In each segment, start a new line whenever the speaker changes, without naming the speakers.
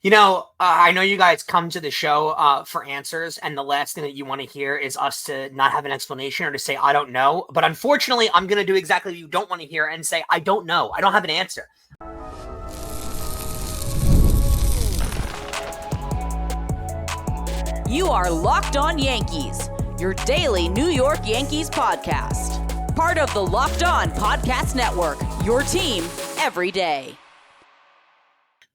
I know you guys come to the show for answers, and the last thing that you want to hear is us to not have an explanation or to say, I don't know. But unfortunately, I'm going to do exactly what you don't want to hear and say, I don't know. I don't have an answer.
You are Locked On Yankees, your daily New York Yankees podcast. Part of the Locked On Podcast Network, your team every day.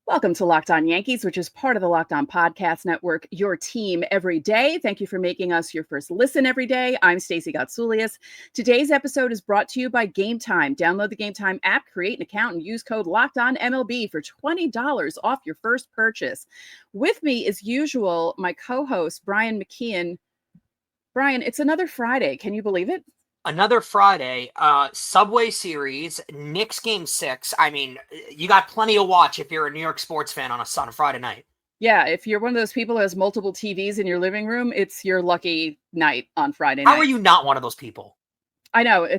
Welcome to Locked On Yankees, which is part of the Locked On Podcast Network, your team every day. Thank you for making us your first listen every day. I'm Stacey Gotsulias. Today's episode is brought to you by Gametime. Download the Gametime app, create an account, and use code LOCKEDONMLB for $20 off your first purchase. With me, as usual, my co-host, Brian McKeon. Brian, it's another Friday. Can you believe it?
Another Friday, Subway Series, Knicks Game 6. I mean, you got plenty to watch if you're a New York sports fan on a Friday night.
Yeah, if you're one of those people who has multiple TVs in your living room, it's your lucky night on Friday night.
How are you not one of those people?
I know.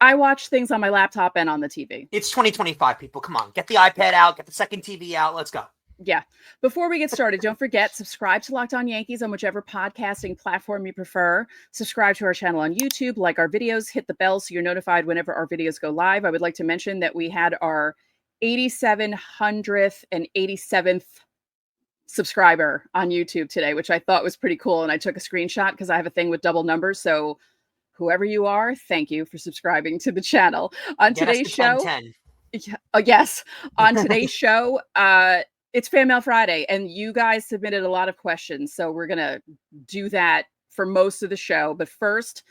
I watch things on my laptop and on the TV.
It's 2025, people. Come on, get the iPad out, get the second TV out. Let's go.
Yeah. Before we get started, don't forget, subscribe to Locked On Yankees on whichever podcasting platform you prefer. Subscribe to our channel on YouTube, like our videos, hit the bell so you're notified whenever our videos go live. I would like to mention that we had our 8,700th and 87th subscriber on YouTube today, which I thought was pretty cool. And I took a screenshot because I have a thing with double numbers. So whoever you are, thank you for subscribing to the channel. On today's show,
10.
Yes, on today's show, it's Fanmail Friday, and you guys submitted a lot of questions, so we're going to do that for most of the show. But first,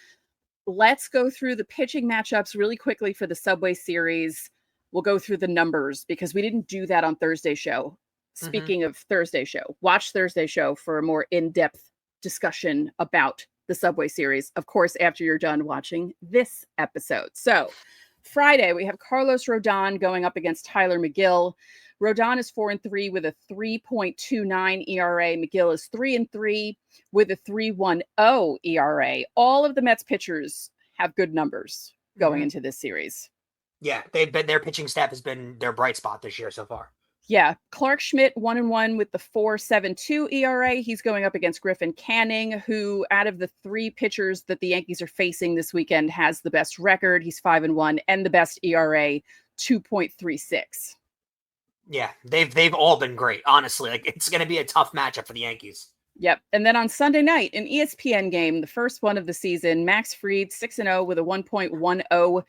let's go through the pitching matchups really quickly for the Subway Series. We'll go through the numbers because we didn't do that on Thursday's show. Speaking of Thursday's show, watch Thursday's show for a more in-depth discussion about the Subway Series, of course, after you're done watching this episode. So, Friday, we have Carlos Rodón going up against Tyler McGill. Rodón is 4-3 with a 3.29 ERA. McGill is 3-3 with a 3.10 ERA. All of the Mets pitchers have good numbers going into this series.
Yeah, their pitching staff has been their bright spot this year so far.
Yeah, Clark Schmidt 1-1 with the 4.72 ERA. He's going up against Griffin Canning, who out of the three pitchers that the Yankees are facing this weekend has the best record. He's 5-1 and the best ERA, 2.36.
Yeah, they've all been great, honestly. Like, it's going to be a tough matchup for the Yankees.
Yep. And then on Sunday night, an ESPN game, the first one of the season, Max Fried 6-0 with a 1.10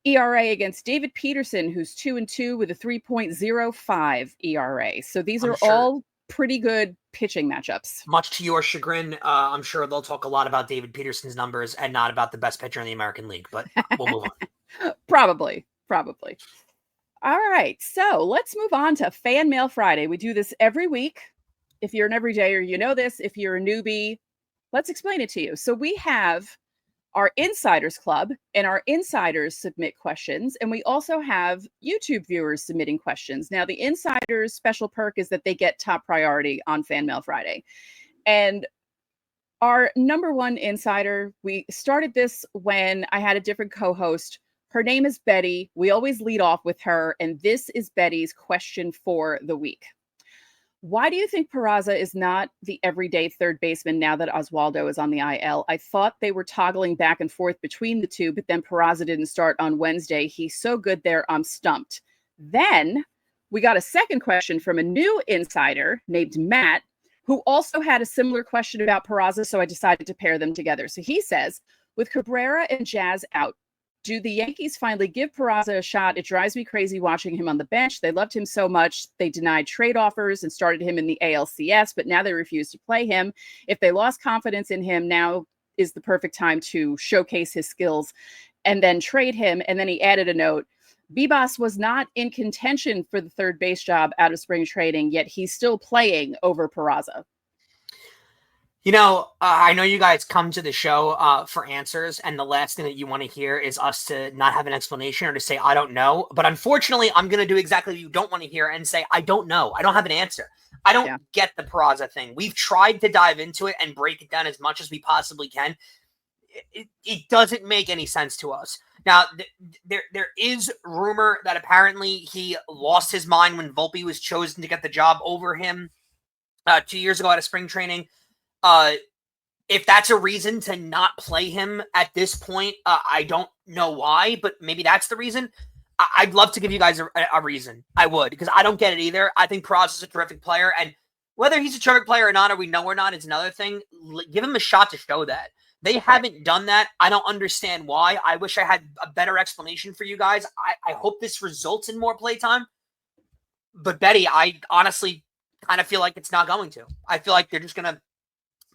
ERA against David Peterson, who's 2-2 with a 3.05 ERA. So these are all pretty good pitching matchups.
Much to your chagrin, I'm sure they'll talk a lot about David Peterson's numbers and not about the best pitcher in the American League, but we'll move on.
Probably. All right, so let's move on to Fan Mail Friday. We do this every week. If you're an everydayer, you know this. If you're a newbie, let's explain it to you. So we have our Insiders Club, and our insiders submit questions, and we also have YouTube viewers submitting questions. Now, the Insiders' special perk is that they get top priority on Fan Mail Friday. And our number one insider, we started this when I had a different co-host. Her name is Betty. We always lead off with her, and this is Betty's question for the week. Why do you think Peraza is not the everyday third baseman now that Oswaldo is on the IL? I thought they were toggling back and forth between the two, but then Peraza didn't start on Wednesday. He's so good there, I'm stumped. Then we got a second question from a new insider named Matt, who also had a similar question about Peraza, so I decided to pair them together. So he says, with Cabrera and Jazz out, do the Yankees finally give Peraza a shot? It drives me crazy watching him on the bench. They loved him so much. They denied trade offers and started him in the ALCS, but now they refuse to play him. If they lost confidence in him, now is the perfect time to showcase his skills and then trade him. And then he added a note. Bibas was not in contention for the third base job out of spring training, yet he's still playing over Peraza.
I know you guys come to the show for answers, and the last thing that you want to hear is us to not have an explanation or to say, I don't know. But unfortunately, I'm going to do exactly what you don't want to hear and say, I don't know. I don't have an answer. I don't get the Peraza thing. We've tried to dive into it and break it down as much as we possibly can. It doesn't make any sense to us. Now, there is rumor that apparently he lost his mind when Volpe was chosen to get the job over him. 2 years ago out of spring training. If that's a reason to not play him at this point, I don't know why, but maybe that's the reason. I'd love to give you guys a reason. I would, because I don't get it either. I think Peraza is a terrific player, and whether he's a terrific player or not, or we know or not, is another thing. Give him a shot to show that. They haven't done that. I don't understand why. I wish I had a better explanation for you guys. I hope this results in more playtime. But Betty, I honestly kind of feel like it's not going to. I feel like they're just going to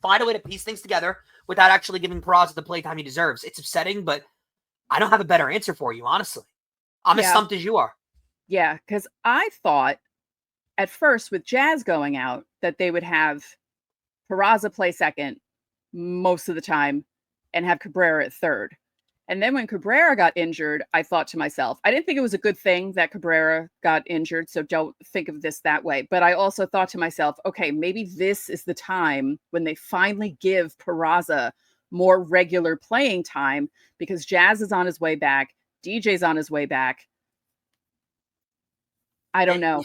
find a way to piece things together without actually giving Peraza the playtime he deserves. It's upsetting, but I don't have a better answer for you, honestly. I'm as stumped as you are.
Yeah, because I thought at first with Jazz going out that they would have Peraza play second most of the time and have Cabrera at third. And then when Cabrera got injured, I thought to myself, I didn't think it was a good thing that Cabrera got injured, so don't think of this that way. But I also thought to myself, okay, maybe this is the time when they finally give Peraza more regular playing time because Jazz is on his way back, DJ's on his way back. I don't know.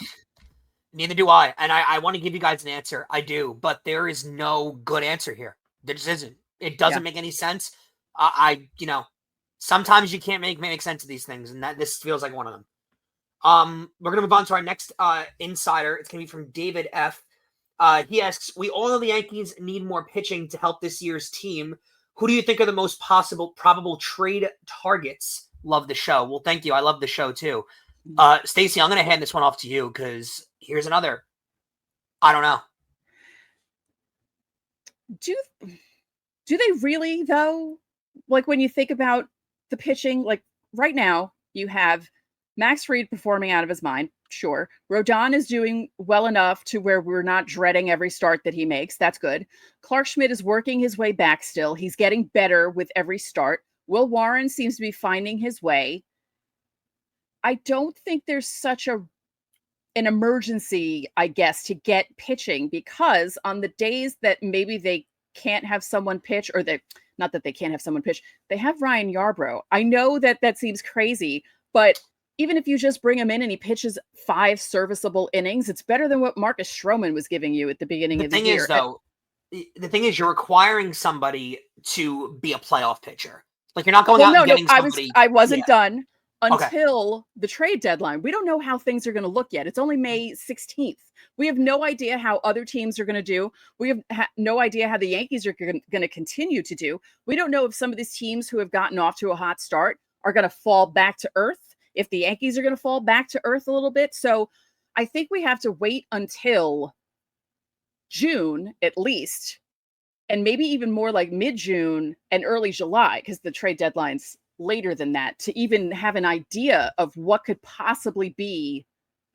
Neither do I. And I want to give you guys an answer. I do. But there is no good answer here. There just isn't. It doesn't make any sense. Sometimes you can't make sense of these things. And this feels like one of them. We're going to move on to our next insider. It's going to be from David F. He asks, we all know the Yankees need more pitching to help this year's team. Who do you think are the most probable trade targets? Love the show. Well, thank you. I love the show too. Stacey, I'm going to hand this one off to you because here's another. I don't know.
Do they really though? Like when you think about the pitching, like right now you have Max Fried performing out of his mind. Sure. Rodón is doing well enough to where we're not dreading every start that he makes. That's good. Clark Schmidt is working his way back still. He's getting better with every start. Will Warren seems to be finding his way. I don't think there's such an emergency, I guess, to get pitching because on the days that maybe they can't have someone pitch or not that they can't have someone pitch, they have Ryan Yarbrough. I know that seems crazy, but even if you just bring him in and he pitches 5 serviceable innings, it's better than what Marcus Stroman was giving you at the beginning of the year.
The thing is, you're requiring somebody to be a playoff pitcher. Like you're not going out and getting somebody.
I wasn't done until the trade deadline. We don't know how things are going to look yet. It's only May 16th. We have no idea how other teams are going to do. We have no idea how the Yankees are going to continue to do. We don't know if some of these teams who have gotten off to a hot start are going to fall back to earth. If the Yankees are going to fall back to earth a little bit. So I think we have to wait until June at least, and maybe even more like mid-June and early July, because the trade deadline's later than that, to even have an idea of what could possibly be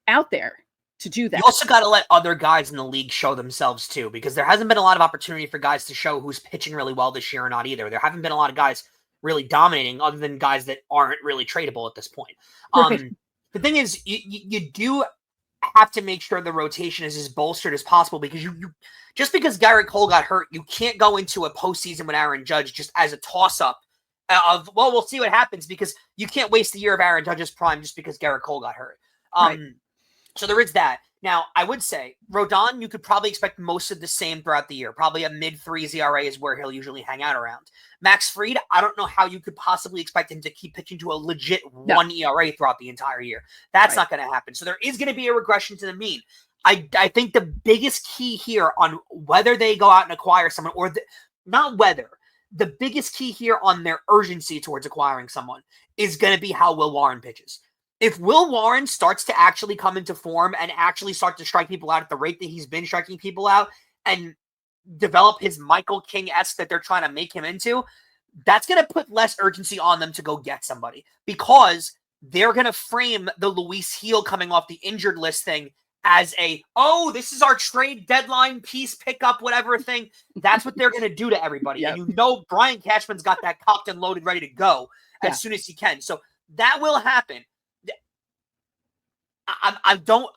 out there to do that.
You also got to let other guys in the league show themselves too, because there hasn't been a lot of opportunity for guys to show who's pitching really well this year or not either. There haven't been a lot of guys really dominating other than guys that aren't really tradable at this point. The thing is, you do have to make sure the rotation is as bolstered as possible because you just because Garrett Cole got hurt, you can't go into a postseason with Aaron Judge just as a toss-up of, well, we'll see what happens because you can't waste the year of Aaron Judge's prime just because Garrett Cole got hurt. So there is that. Now, I would say, Rodón, you could probably expect most of the same throughout the year. Probably a mid-3s ERA is where he'll usually hang out around. Max Fried, I don't know how you could possibly expect him to keep pitching to a legit 1 ERA throughout the entire year. That's not going to happen. So there is going to be a regression to the mean. I think the biggest key here on whether they go out and acquire someone, or not whether, the biggest key here on their urgency towards acquiring someone is going to be how Will Warren pitches. If Will Warren starts to actually come into form and actually start to strike people out at the rate that he's been striking people out and develop his Michael King-esque that they're trying to make him into, that's going to put less urgency on them to go get somebody because they're going to frame the Luis Gil coming off the injured list thing as this is our trade deadline piece pickup, whatever thing. That's what they're going to do to everybody.
Yep.
And Brian Cashman's got that cocked and loaded, ready to go as soon as he can. So that will happen. I don't,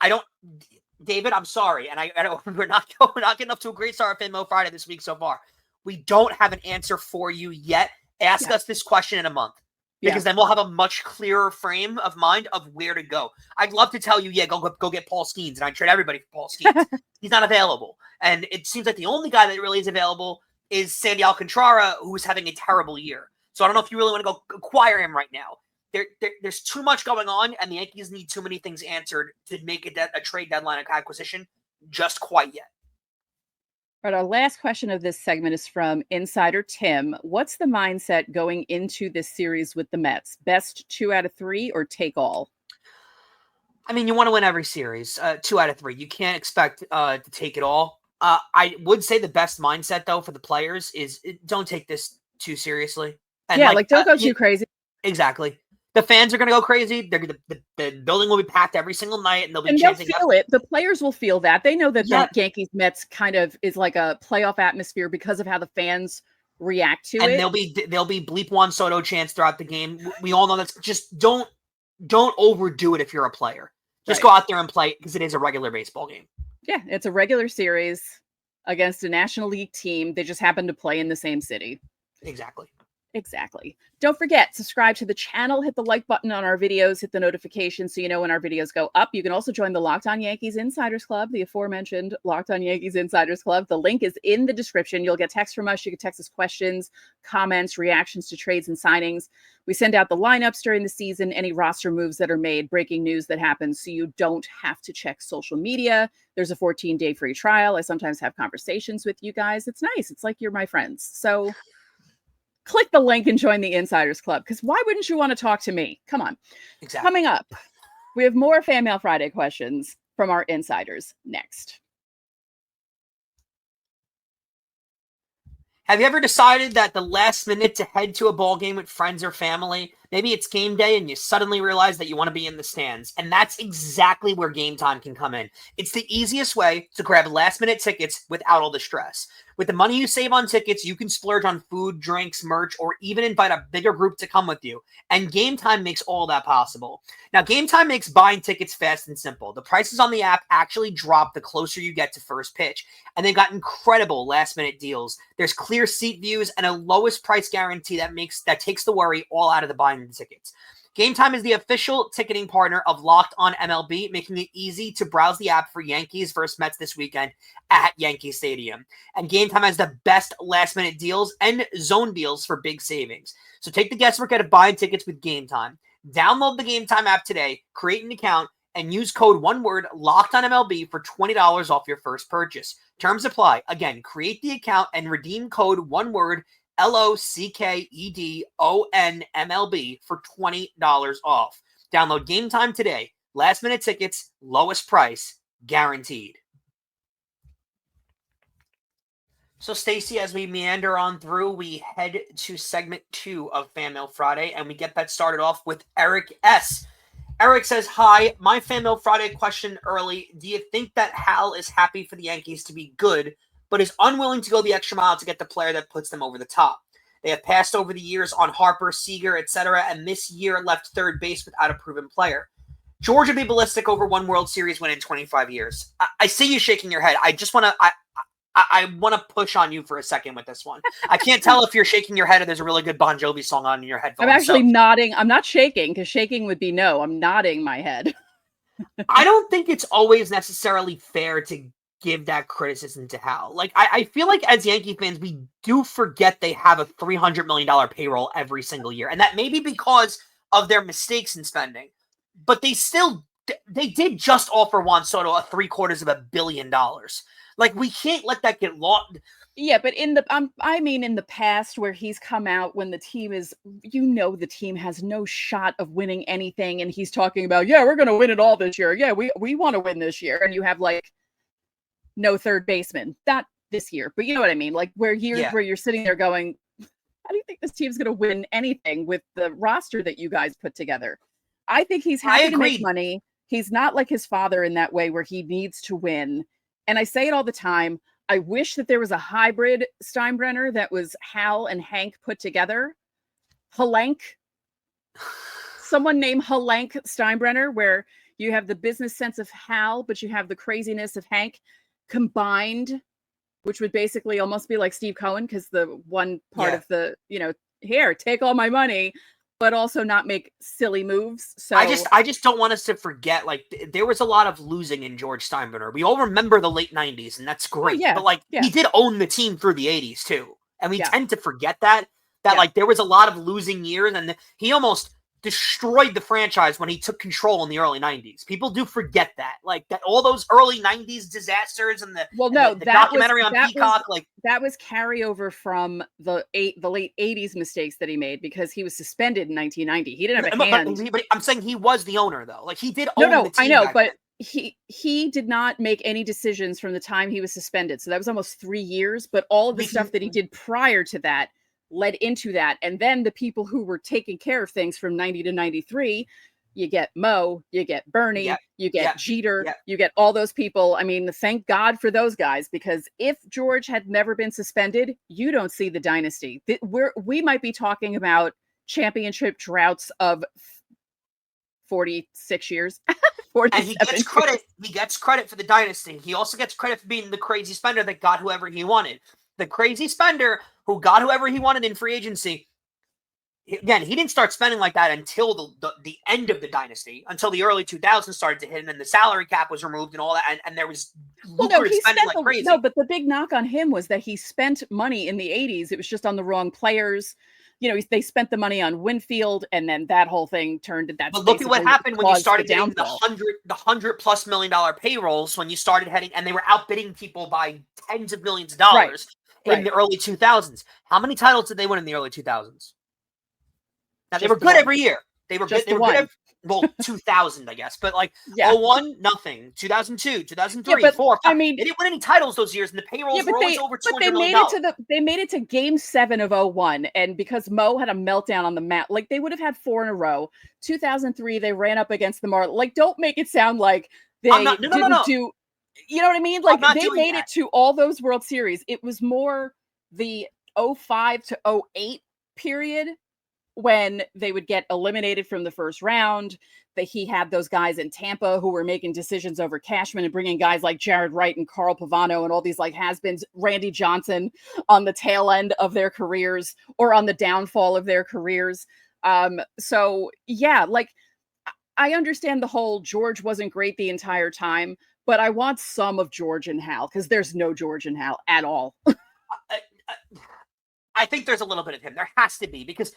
David, I'm sorry. And we're not getting up to a great start at Fanmail Friday this week so far. We don't have an answer for you yet. Ask us this question in a month because then we'll have a much clearer frame of mind of where to go. I'd love to tell you, go get Paul Skeens, and I'd trade everybody for Paul Skeens. He's not available. And it seems like the only guy that really is available is Sandy Alcantara, who's having a terrible year. So I don't know if you really want to go acquire him right now. There's too much going on, and the Yankees need too many things answered to make a trade deadline acquisition just quite yet.
All right, our last question of this segment is from Insider Tim. What's the mindset going into this series with the Mets? Best 2 out of 3 or take all?
I mean, you want to win every series, 2 out of 3. You can't expect to take it all. I would say the best mindset, though, for the players is don't take this too seriously. And
don't go too crazy.
Exactly. The fans are going to go crazy. The building will be packed every single night, and they'll
they'll feel it. The players will feel that. They know that the Yankees-Mets kind of is like a playoff atmosphere because of how the fans react to it.
And there'll be bleep Juan Soto chants throughout the game. We all know that's just don't overdo it if you're a player. Just go out there and play because it is a regular baseball game.
Yeah, it's a regular series against a National League team. They just happen to play in the same city. Exactly. Don't forget, subscribe to the channel, hit the like button on our videos, hit the notification so you know when our videos go up. You can also join the Locked On Yankees Insiders Club, the aforementioned Locked On Yankees Insiders Club. The link is in the description. You'll get text from us. You can text us questions, comments, reactions to trades and signings. We send out the lineups during the season, any roster moves that are made, breaking news that happens, so you don't have to check social media. There's a 14-day free trial. I sometimes have conversations with you guys. It's nice. It's like you're my friends. So click the link and join the Insiders Club, because why wouldn't you want to talk to me? Come on.
Exactly.
Coming up, we have more Fanmail Friday questions from our insiders next.
Have you ever decided that the last minute to head to a ball game with friends or family, maybe it's game day and you suddenly realize that you want to be in the stands? And that's exactly where Gametime can come in. It's the easiest way to grab last minute tickets without all the stress. With the money you save on tickets, you can splurge on food, drinks, merch, or even invite a bigger group to come with you. And Gametime makes all that possible. Now, Gametime makes buying tickets fast and simple. The prices on the app actually drop the closer you get to first pitch. And they've got incredible last-minute deals. There's clear seat views and a lowest price guarantee that takes the worry all out of the buying the tickets. Gametime is the official ticketing partner of Locked On MLB, making it easy to browse the app for Yankees versus Mets this weekend at Yankee Stadium. And Gametime has the best last-minute deals and zone deals for big savings. So take the guesswork out of buying tickets with Gametime. Download the Gametime app today, create an account, and use code LOCKEDONMLB for $20 off your first purchase. Terms apply. Again, create the account and redeem code LOCKEDONMLB for $20 off. Download Gametime today. Last minute tickets, lowest price, guaranteed. So, Stacey, as we meander on through, we head to segment 2 of Fanmail Friday, and we get that started off with Eric S. Eric says, hi, my Fanmail Friday question early. Do you think that Hal is happy for the Yankees to be good, but is unwilling to go the extra mile to get the player that puts them over the top? They have passed over the years on Harper, Seager, etc., and this year left third base without a proven player. George would be ballistic over one World Series win in 25 years. I see you shaking your head. I just want to... I want to push on you for a second with this one. I can't tell if you're shaking your head or there's a really good Bon Jovi song on in your headphones.
I'm actually nodding. I'm not shaking, because shaking would be no. I'm nodding my head.
I don't think it's always necessarily fair to give that criticism to Hal. Like, I feel like as Yankee fans, we do forget they have a $300 million payroll every single year. And that may be because of their mistakes in spending. But they did just offer Juan Soto $750 million. Like, we can't let that get lost.
Yeah, but in the past where he's come out when the team is, the team has no shot of winning anything, and he's talking about, yeah, we're going to win it all this year. Yeah, we want to win this year. And you have like no third baseman. Not this year, but you know what I mean? Like where you're sitting there going, how do you think this team's going to win anything with the roster that you guys put together? I think he's happy to make money. He's not like his father in that way where he needs to win. And I say it all the time. I wish that there was a hybrid Steinbrenner that was Hal and Hank put together. Halenk. Someone named Halenk Steinbrenner, where you have the business sense of Hal, but you have the craziness of Hank combined, which would basically almost be like Steve Cohen, because the one part of the, here, take all my money. but also not make silly moves. So
I just don't want us to forget, like, there was a lot of losing in George Steinbrenner. We all remember the late 90s, and that's great.
yeah,
but, like,
yeah.
he did own the team through the 80s, too. And we
Yeah.
tend to forget that, like, there was a lot of losing years, and he almost destroyed the franchise when he took control in the early 90s. People do forget that. Like, that all those early 90s disasters and the documentary on Peacock,
that was carryover from the late 80s mistakes that he made, because he was suspended in 1990. He didn't have a hand.
But I'm saying he was the owner, though. Like, he did own the team.
I know, but he did not make any decisions from the time he was suspended. So that was almost 3 years, but all of the stuff that he did prior to that led into that. And then the people who were taking care of things from 90 to 93, you get Mo, you get Bernie, you get Jeter, you get all those people. I mean, thank God for those guys, because if George had never been suspended, you don't see the dynasty. We might be talking about championship droughts of 46 years.
And he gets credit. He gets credit for the dynasty. He also gets credit for being the crazy spender that got whoever he wanted. The crazy spender who got whoever he wanted in free agency. Again, he didn't start spending like that until the end of the dynasty, until the early 2000s started to hit, and then the salary cap was removed and all that, and there was lucrative spending like crazy.
No, but the big knock on him was that he spent money in the 80s. It was just on the wrong players. You know, they spent the money on Winfield, and then that whole thing turned to that.
But look at what happened when you started getting the $100+ million payrolls, when you started heading, and they were outbidding people by tens of millions of dollars in the early 2000s. How many titles did they win in the early 2000s? Now, they were good every year. They were good. They were good. Well, 2000, I guess. But, like, 01, nothing. 2002, 2003, 4, 5.
I mean,
they didn't win any titles those years, and the payrolls were always over $200 million.
They made it to Game 7 of 01, and because Mo had a meltdown on the mat, like, they would have had 4 in a row. 2003, they ran up against the Marlins. Like, don't make it sound like they didn't do... You know what I mean? Like, they made it to all those World Series. It was more the 05 to 08 period, when they would get eliminated from the first round, that he had those guys in Tampa who were making decisions over Cashman and bringing guys like Jared Wright and Carl Pavano and all these like has-beens, Randy Johnson, on the tail end of their careers or on the downfall of their careers. So yeah, like, I understand the whole George wasn't great the entire time, but I want some of George and Hal, because there's no George and Hal at all.
I think there's a little bit of him. There has to be, because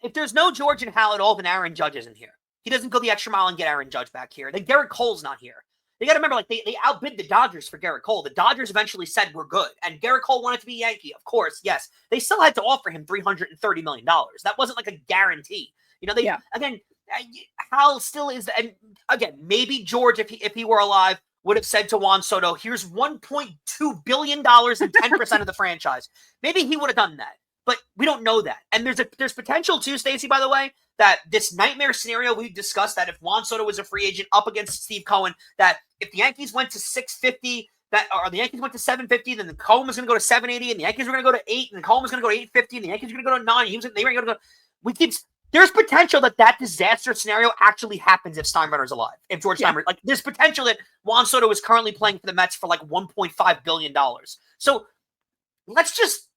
if there's no George and Hal at all, then Aaron Judge isn't here. He doesn't go the extra mile and get Aaron Judge back here. Then Garrett Cole's not here. You got to remember, like, they outbid the Dodgers for Garrett Cole. The Dodgers eventually said, we're good. And Garrett Cole wanted to be Yankee. Of course, yes. They still had to offer him $330 million. That wasn't like a guarantee. You know, again, Hal still is, and again, maybe George, if he were alive, would have said to Juan Soto, here's $1.2 billion and 10% of the franchise. Maybe he would have done that. But we don't know that. And there's potential too, Stacey, by the way, that this nightmare scenario we discussed, that if Juan Soto was a free agent up against Steve Cohen, that if the Yankees went to 650, or the Yankees went to 750, then the Cohen was going to go to 780, and the Yankees were going to go to 8, and the Cohen was going to go to 850, and the Yankees were going to go to 9. They were going to go. There's potential that disaster scenario actually happens if Steinbrenner's alive. If George Steinbrenner, like, there's potential that Juan Soto is currently playing for the Mets for like $1.5 billion. So let's just.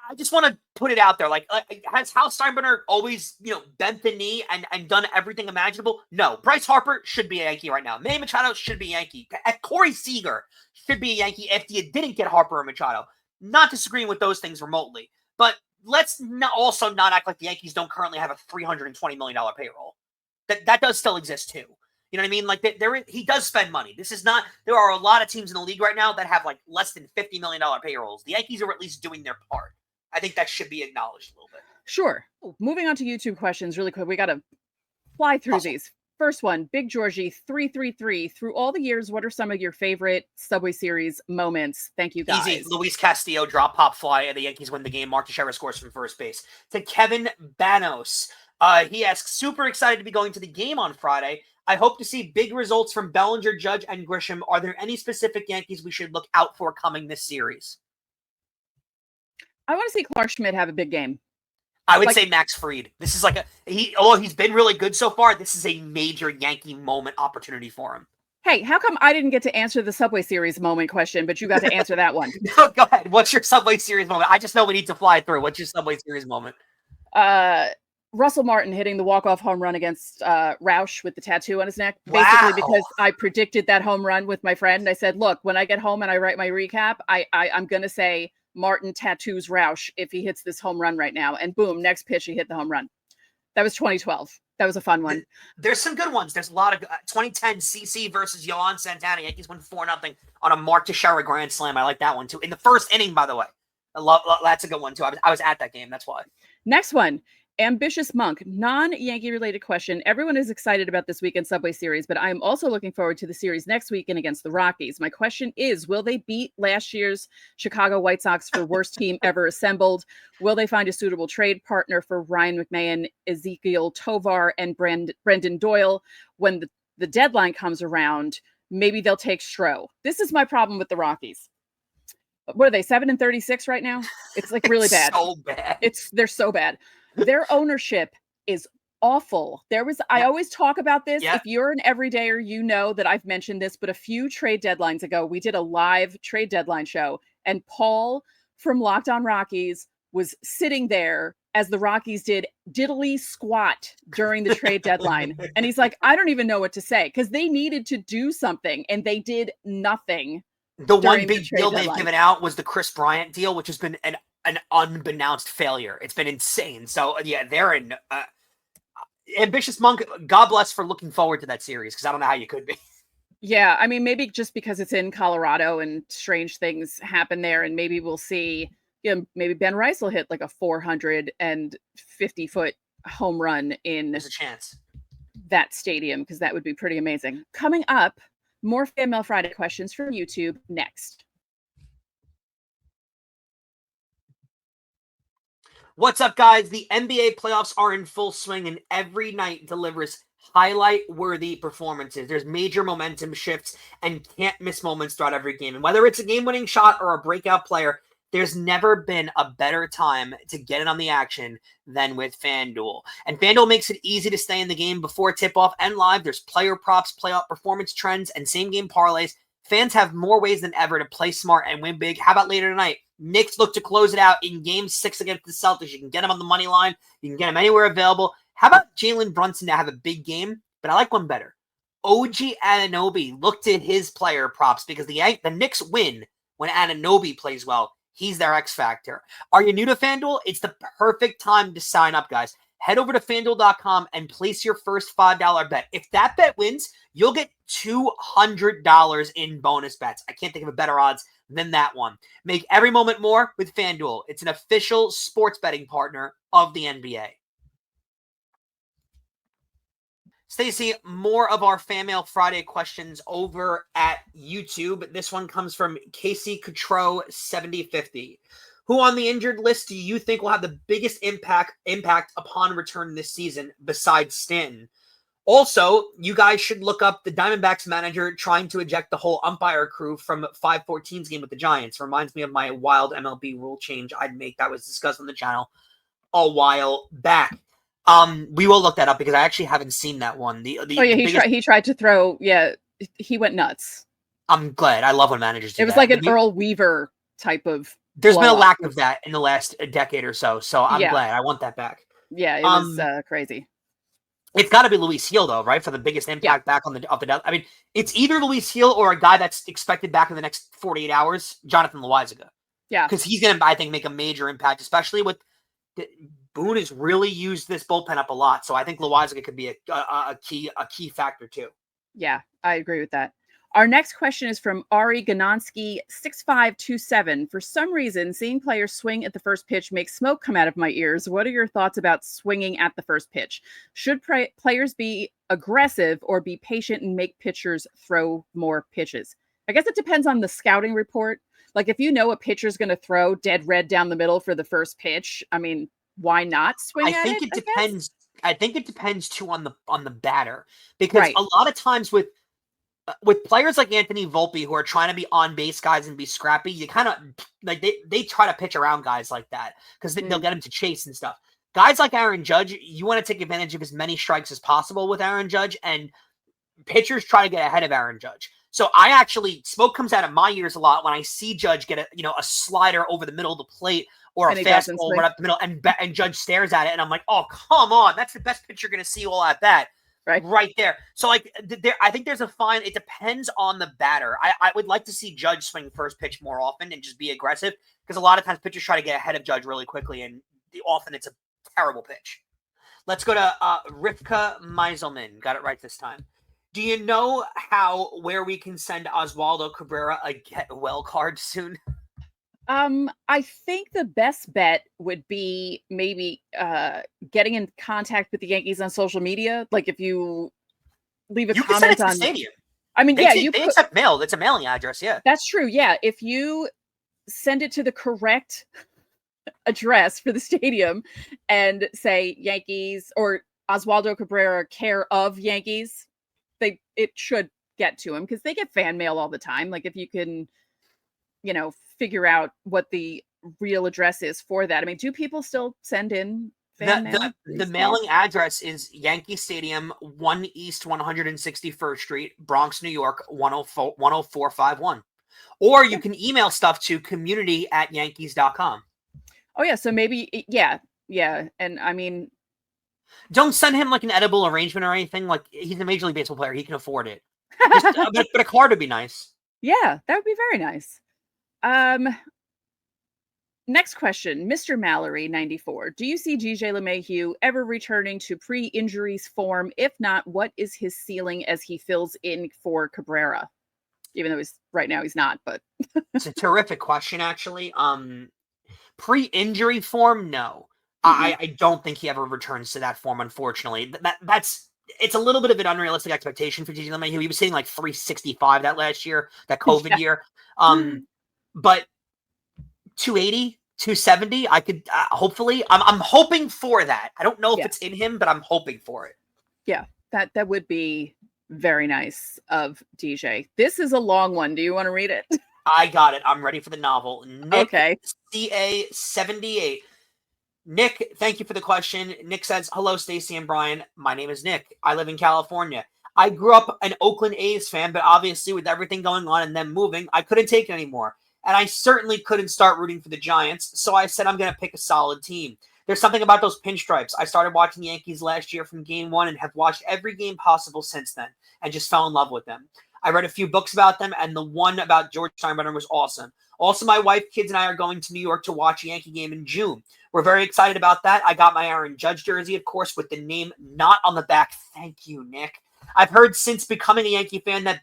I just want to put it out there. Like, has Hal Steinbrenner always, bent the knee and done everything imaginable? No. Bryce Harper should be a Yankee right now. Manny Machado should be a Yankee. Corey Seager should be a Yankee if you didn't get Harper or Machado. Not disagreeing with those things remotely. But let's also not act like the Yankees don't currently have a $320 million payroll. That does still exist too. You know what I mean? Like, he does spend money. This is not. There are a lot of teams in the league right now that have like less than $50 million payrolls. The Yankees are at least doing their part. I think that should be acknowledged a little bit.
Sure. Moving on to YouTube questions really quick. We got to fly through these. First one, Big Georgie 333. Through all the years, what are some of your favorite Subway Series moments? Thank you, guys.
Easy. Luis Castillo drop pop fly, and the Yankees win the game. Mark Teixeira scores from first base. To Kevin Banos, he asks, super excited to be going to the game on Friday. I hope to see big results from Bellinger, Judge, and Grisham. Are there any specific Yankees we should look out for coming this series?
I want to see Clark Schmidt have a big game.
I would say Max Fried. This is like he's been really good so far. This is a major Yankee moment opportunity for him.
Hey, how come I didn't get to answer the Subway Series moment question, but you got to answer that one?
No, go ahead. What's your Subway Series moment? I just know we need to fly through. What's your Subway Series moment?
Russell Martin hitting the walk-off home run against Roush with the tattoo on his neck. Basically, because I predicted that home run with my friend. And I said, look, when I get home and I write my recap, I'm going to say Martin tattoos Roush if he hits this home run right now. And boom, next pitch, he hit the home run. That was 2012. That was a fun one.
There's some good ones. There's a lot of 2010 CC versus Yohan Santana. Yankees won 4-0 on a Mark Teixeira grand slam. I like that one too. In the first inning, by the way. That's a good one too. I was at that game. That's why.
Next one. Ambitious Monk, non-Yankee related question. Everyone is excited about this weekend Subway Series, but I am also looking forward to the series next weekend against the Rockies. My question is, will they beat last year's Chicago White Sox for worst team ever assembled? Will they find a suitable trade partner for Ryan McMahon, Ezekiel Tovar, and Brendan Doyle when the deadline comes around? Maybe they'll take Stroh. This is my problem with the Rockies. What are they, 7-36 right now? It's like really bad.
So bad.
They're so bad. Their ownership is awful. I always talk about this. If you're an everydayer, you know that I've mentioned this, but a few trade deadlines ago, we did a live trade deadline show, and Paul from Locked On Rockies was sitting there as the Rockies did diddly squat during the trade deadline. And he's like, I don't even know what to say, because they needed to do something and they did nothing.
The one big deal they've given out was the Chris Bryant deal, which has been an unbeknownst failure. It's been insane. So yeah, they're in Ambitious Monk. God bless for looking forward to that series, because I don't know how you could be.
Yeah, I mean, maybe just because it's in Colorado and strange things happen there, and maybe we'll see. Maybe Ben Rice will hit like a 450-foot home run in.
There's a chance.
That stadium, because that would be pretty amazing. Coming up, more Fanmail Friday questions from YouTube next.
What's up, guys? The NBA playoffs are in full swing, and every night delivers highlight-worthy performances. There's major momentum shifts and can't-miss moments throughout every game. And whether it's a game-winning shot or a breakout player, there's never been a better time to get in on the action than with FanDuel. And FanDuel makes it easy to stay in the game before tip-off and live. There's player props, playoff performance trends, and same-game parlays. Fans have more ways than ever to play smart and win big. How about later tonight? Knicks look to close it out in Game 6 against the Celtics. You can get them on the money line. You can get them anywhere available. How about Jalen Brunson to have a big game? But I like one better. OG Anunoby looked at his player props, because the Knicks win when Anunoby plays well. He's their X factor. Are you new to FanDuel? It's the perfect time to sign up, guys. Head over to FanDuel.com and place your first $5 bet. If that bet wins, you'll get $200 in bonus bets. I can't think of a better odds than that one. Make every moment more with FanDuel. It's an official sports betting partner of the NBA. Stacey, more of our Fanmail Friday questions over at YouTube. This one comes from Casey Cotreau 7050. Who on the injured list do you think will have the biggest impact upon return this season besides Stanton? Also, you guys should look up the Diamondbacks manager trying to eject the whole umpire crew from 5-14's game with the Giants. Reminds me of my wild MLB rule change I'd make that was discussed on the channel a while back. We will look that up, because I actually haven't seen that one.
He tried to throw. Yeah, he went nuts.
I'm glad. I love when managers do that.
It was like an Earl Weaver type of.
There's been a lack of that in the last decade or so, so I'm glad. I want that back.
Yeah, it was crazy.
It's got to be Luis Gil, though, right, for the biggest impact back on the. I mean, it's either Luis Gil or a guy that's expected back in the next 48 hours, Jonathan Loaisiga.
Yeah,
because he's going to, I think, make a major impact, especially with. Boone has really used this bullpen up a lot, so I think Loaisiga could be a key factor too.
Yeah, I agree with that. Our next question is from Ari Ganonsky 6527. For some reason, seeing players swing at the first pitch makes smoke come out of my ears. What are your thoughts about swinging at the first pitch? Should players be aggressive or be patient and make pitchers throw more pitches? I guess it depends on the scouting report. Like, if you know a pitcher's going to throw dead red down the middle for the first pitch, I mean, why not swing at it?
I think it depends. I think it depends too on the batter, because a lot of times with players like Anthony Volpe, who are trying to be on base guys and be scrappy, you kind of like they try to pitch around guys like that, because they'll get him to chase and stuff. Guys like Aaron Judge, you want to take advantage of as many strikes as possible with Aaron Judge, and pitchers try to get ahead of Aaron Judge. So I actually, smoke comes out of my ears a lot when I see Judge get a slider over the middle of the plate or a fastball right up the middle, and Judge stares at it, and I'm like, oh, come on, that's the best pitch you're going to see all at bat. Right there. So I think there's a fine. It depends on the batter. I would like to see Judge swing first pitch more often and just be aggressive, because a lot of times pitchers try to get ahead of Judge really quickly, and often it's a terrible pitch. Let's go to Rivka Meiselman. Got it right this time. Do you know where we can send Oswaldo Cabrera a get well card soon?
I think the best bet would be maybe getting in contact with the Yankees on social media. Like if you leave a comment
can send it to
on
the stadium.
I mean,
they accept mail. It's a mailing address. Yeah,
that's true. Yeah, if you send it to the correct address for the stadium and say Yankees or Oswaldo Cabrera, care of Yankees, it should get to him, because they get fan mail all the time. Like if you can, figure out what the real address is for that. I mean, do people still send in fan mail?
The mailing address is Yankee Stadium, 1 East 161st Street, Bronx, New York, 10451. Or you can email stuff to community@yankees.com.
Oh yeah, so maybe yeah. And I mean,
don't send him like an edible arrangement or anything. Like, he's a Major League Baseball player; he can afford it. But a card would be nice.
Yeah, that would be very nice. Next question, Mr. Mallory 94. Do you see DJ LeMahieu ever returning to pre-injuries form? If not, what is his ceiling as he fills in for Cabrera? Even though right now he's not, but
it's a terrific question, actually. Pre-injury form, no. I don't think he ever returns to that form, unfortunately. It's a little bit of an unrealistic expectation for DJ LeMahieu. He was hitting like 365 that last year, that COVID year. But 280, 270, I could hopefully. I'm hoping for that. I don't know if it's in him, but I'm hoping for it. Yeah,
that would be very nice of DJ. This is a long one. Do you want to read it?
I got it. I'm ready for the novel. Nick,
okay.
CA78. Nick, thank you for the question. Nick says, hello, Stacey and Brian. My name is Nick. I live in California. I grew up an Oakland A's fan, but obviously with everything going on and them moving, I couldn't take it anymore. And I certainly couldn't start rooting for the Giants, so I said I'm going to pick a solid team. There's something about those pinstripes. I started watching the Yankees last year from game one and have watched every game possible since then and just fell in love with them. I read a few books about them, and the one about George Steinbrenner was awesome. Also, my wife, kids, and I are going to New York to watch a Yankee game in June. We're very excited about that. I got my Aaron Judge jersey, of course, with the name not on the back. Thank you, Nick. I've heard since becoming a Yankee fan that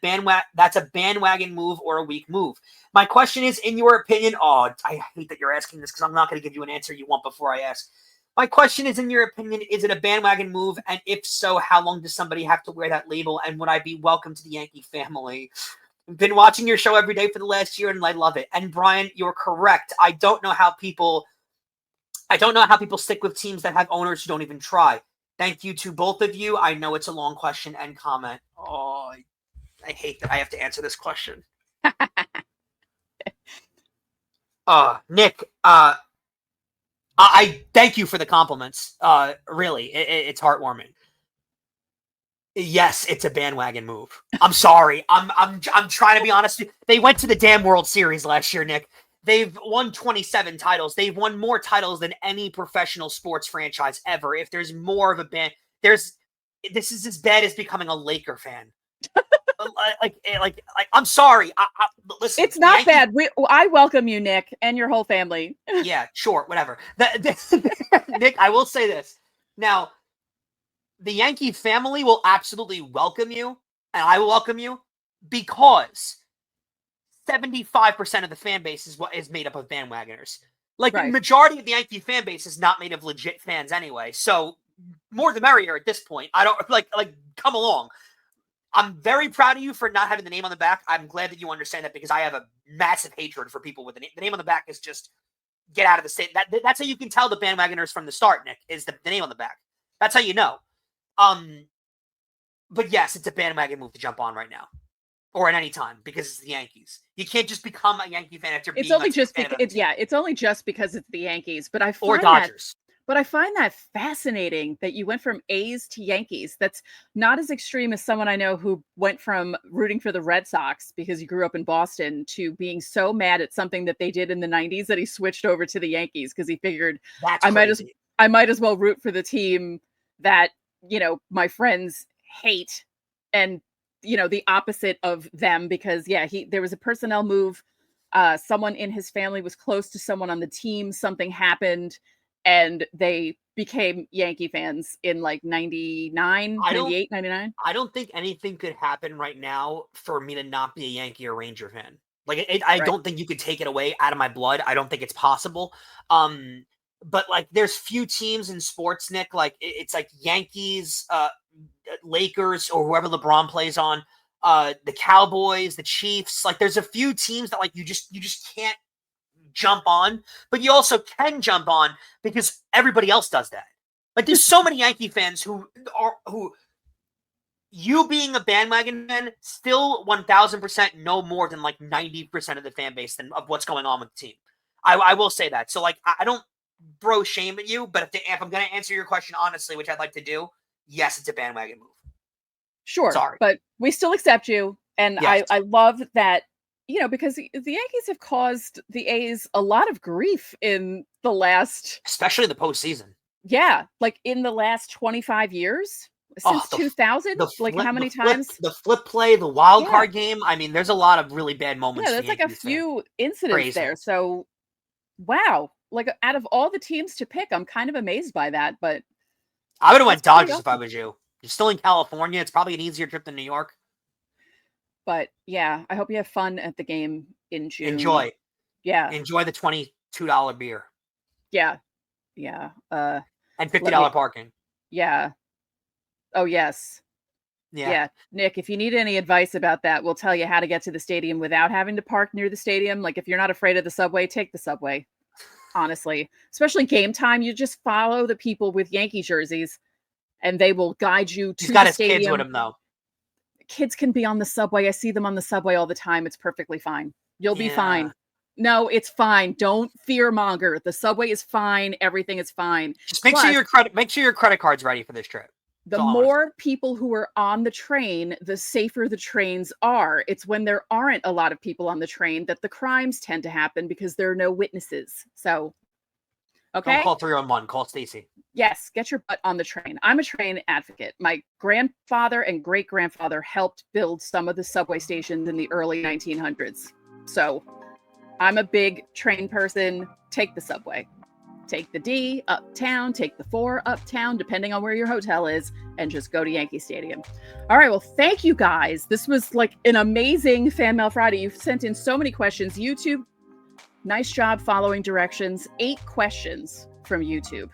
that's a bandwagon move or a weak move. My question is, in your opinion, I hate that you're asking this because I'm not going to give you an answer you want before I ask. My question is, in your opinion, is it a bandwagon move? And if so, how long does somebody have to wear that label? And would I be welcome to the Yankee family? I've been watching your show every day for the last year, and I love it. And Brian, you're correct. I don't know how people stick with teams that have owners who don't even try. Thank you to both of you. I know it's a long question and comment. Oh, I hate that I have to answer this question. Nick, I thank you for the compliments. Really, it's heartwarming. Yes, it's a bandwagon move. I'm sorry. I'm trying to be honest. They went to the damn World Series last year, Nick. They've won 27 titles. They've won more titles than any professional sports franchise ever. If there's more of a band, this is as bad as becoming a Laker fan. like I'm sorry. Listen,
it's not bad. I welcome you, Nick, and your whole family.
Yeah, sure, whatever. Nick, I will say this. Now, the Yankee family will absolutely welcome you, and I will welcome you, because 75% of the fan base is made up of bandwagoners. The majority of the Yankee fan base is not made of legit fans anyway. So more the merrier at this point. I don't come along. I'm very proud of you for not having the name on the back. I'm glad that you understand that, because I have a massive hatred for people with the name on the back. Is just get out of the state. That's how you can tell the bandwagoners from the start, Nick, is the name on the back. That's how you know. But yes, it's a bandwagon move to jump on right now, or at any time, because it's the Yankees. You can't just become a Yankee fan after being.
It's only just because it's the Yankees. But I find
or Dodgers.
But I find that fascinating that you went from A's to Yankees. That's not as extreme as someone I know who went from rooting for the Red Sox because he grew up in Boston to being so mad at something that they did in the 90s that he switched over to the Yankees because he figured
That's
I
crazy.
might as well root for the team that, my friends hate and, the opposite of them because there was a personnel move. Someone in his family was close to someone on the team. Something happened. And they became Yankee fans in like 99, 98, 99.
I don't think anything could happen right now for me to not be a Yankee or Ranger fan. Like, I
Right.
don't think you could take it away out of my blood. I don't think it's possible. But like, there's few teams in sports, Nick. Like, it's like Yankees, Lakers, or whoever LeBron plays on. The Cowboys, the Chiefs. Like, there's a few teams that like you just can't jump on, but you also can jump on because everybody else does that. Like, there's so many Yankee fans who you being a bandwagon fan still 1000% know more than like 90% of the fan base of what's going on with the team. I will say that. So like, I don't throw shame at you, but if I'm going to answer your question honestly, which I'd like to do, yes, it's a bandwagon move.
Sure.
Sorry.
But we still accept you. And
yes.
I love that, because the Yankees have caused the A's a lot of grief in the last,
especially the postseason.
Yeah. Like in the last 25 years since 2000, how many times?
The flip play, the wild card game. I mean, there's a lot of really bad moments.
Yeah, there's like a few incidents there. So, wow. Like out of all the teams to pick, I'm kind of amazed by that, but
I would have went Dodgers if I was you. You're still in California. It's probably an easier trip than New York.
But yeah, I hope you have fun at the game in June.
Enjoy.
Yeah.
Enjoy the $22 beer.
Yeah. Yeah.
And $50 parking.
Yeah. Oh, yes. Yeah. Nick, if you need any advice about that, we'll tell you how to get to the stadium without having to park near the stadium. Like if you're not afraid of the subway, take the subway. Honestly, especially game time, you just follow the people with Yankee jerseys and they will guide you to the stadium. He's got his kids
with him though.
Kids can be on the subway. I see them on the subway all the time. It's perfectly fine. You'll be fine. No, it's fine. Don't fear monger. The subway is fine. Everything is fine.
Just make sure your credit card's ready for this trip.
The more people who are on the train, the safer the trains are. It's when there aren't a lot of people on the train that the crimes tend to happen because there are no witnesses. So, okay.
Don't call 311. Call Stacey.
Yes, get your butt on the train. I'm a train advocate. My grandfather and great-grandfather helped build some of the subway stations in the early 1900s. So I'm a big train person. Take the subway. Take the D uptown, take the 4 uptown, depending on where your hotel is, and just go to Yankee Stadium. All right, well, thank you guys. This was like an amazing Fanmail Friday. You've sent in so many questions. YouTube, nice job following directions. 8 questions from YouTube.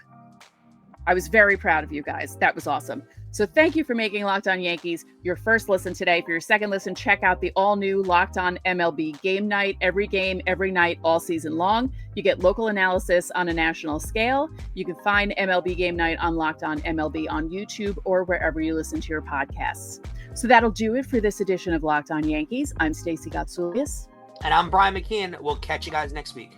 I was very proud of you guys. That was awesome. So thank you for making Locked On Yankees your first listen today. For your second listen, check out the all-new Locked On MLB Game Night. Every game, every night, all season long. You get local analysis on a national scale. You can find MLB Game Night on Locked On MLB on YouTube or wherever you listen to your podcasts. So that'll do it for this edition of Locked On Yankees. I'm Stacey Gotsulias.
And I'm Brian McKeon. We'll catch you guys next week.